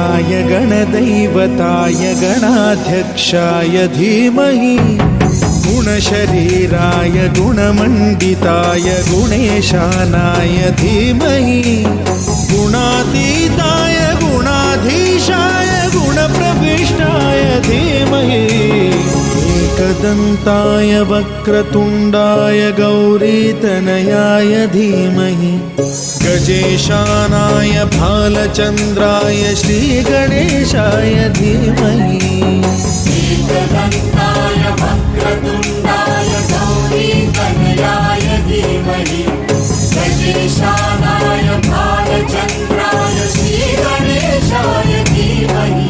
गणेशाय गणदैवताय गणाध्यक्षाय धीमहि गुणशरीराय गुणमण्डिताय गुणेशानाय धीमहि गुणातीताय गुणाधीशाय गुणप्रविष्टाय धीमहि एकदन्ताय वक्रतुण्डाय गौरीतनयाय धीमहि गजेशानाय भालचन्द्राय श्रीगणेशाय धीमहि एकदन्ताय वक्रतुण्डाय गौरीतनयाय धीमहि गजेशानाय भालचन्द्राय श्रीगणेशाय धीमहि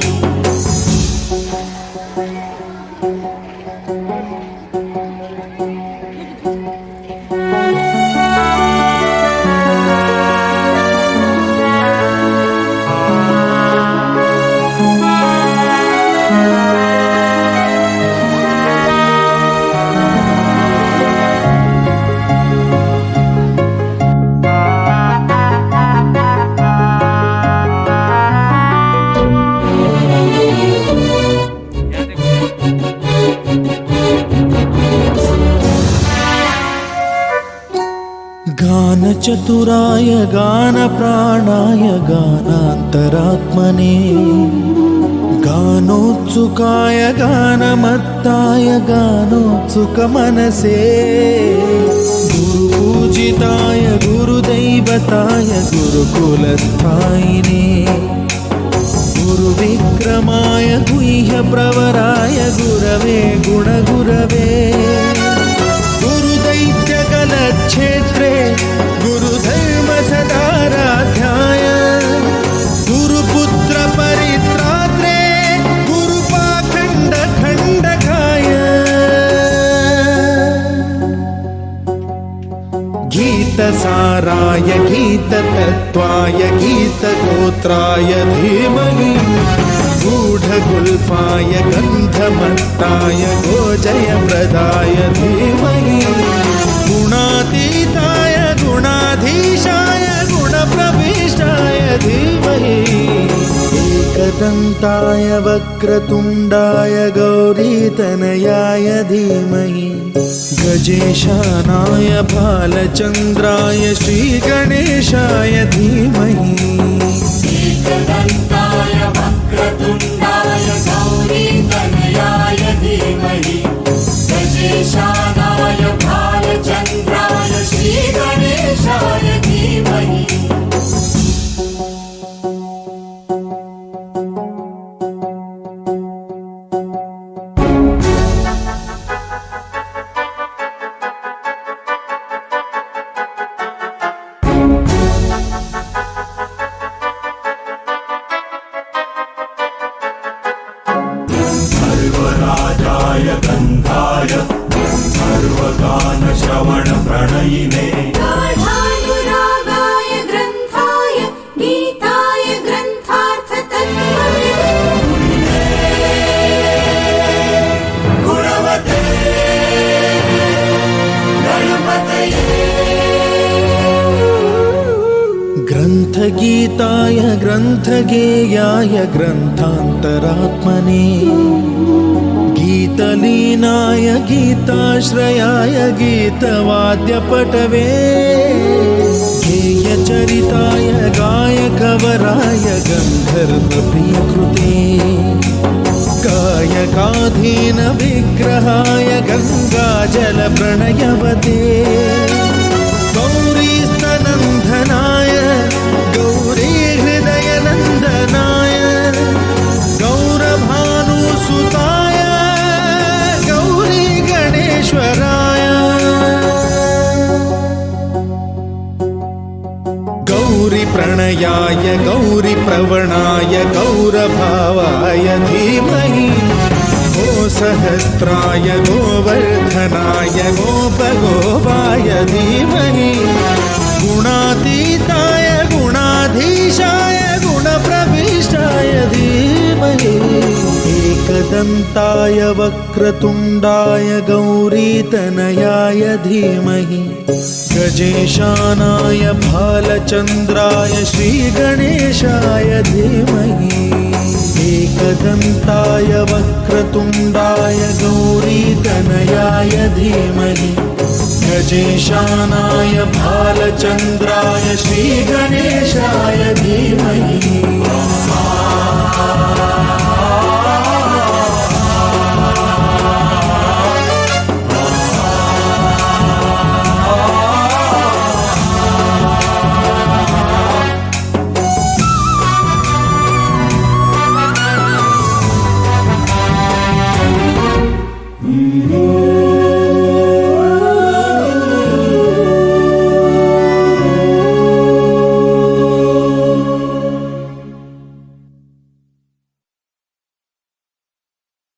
गानचतुराय गानप्राणाय गानान्तरात्मने गानोत्सुकाय गानमत्ताय गानोत्सुकमनसे गुरुपूजिताय गुरुदैवताय गुरुकुलस्थायिने गुरुविक्रमाय गुह्यप्रवराय गुरवे गुणगुरवे गुरुदैत्यकलक्षेत्रे गुरुधर्मसदाराध्याय गुरुपुत्रपरित्रात्रे गुरुपाखण्डखण्डकाय गीतसाराय गीततत्त्वाय गीतगोत्राय धीमहि गूढगुल्फाय गन्धमत्ताय गोजयप्रदाय धीमहि गुणातीताय गुणाधीशाय गुणप्रविष्टाय धीमहि एकदन्ताय वक्रतुण्डाय गौरीतनयाय धीमहि गजेशानाय भालचन्द्राय श्रीगणेशाय धीमहि एकदन्ताय वक्रतुण्डाय गौरीतनयाय धीमहि गजेशानाय भालचन्द्राय श्रीगणेशाय धीमहि सर्वराजाय गन्धाय सर्वगानश्रवणप्रणयिने गाढानुरागाय ग्रन्थाय गीताय ग्रन्थार्थतत्त्वविदे गुणवते गणपतये ग्रन्थगीताय ग्रन्थगेयाय ग्रन्थान्तरात्मने गीतलीनाय गीताश्रयाय गीतवाद्यपटवे गेयचरिताय गायकवराय गन्धर्वप्रियकृते गायकाधीनविग्रहाय गङ्गाजलप्रणयवते गौरीस्तनन्दनाय गौरीहृदयनन्दनाय गौरभानुसुताय गौरीगणेश्वराय गौरीप्रणयाय गौरीप्रवणाय गौरभावाय धीमहि गोसहस्राय गोवर्धनाय गोपगोपाय धीमहि गुणातीताय गुणाधीशाय गुणप्रविष्टाय धीमहि एकदन्ताय वक्रतुण्डाय गौरीतनयाय धीमहि गजेशानाय भालचन्द्राय श्रीगणेशाय धीमहि वक्रतुण्डाय वक्रतुण्डाय गौरीतनयाय धीमहि गजेशानाय भालचन्द्राय श्रीगणेशाय धीमहि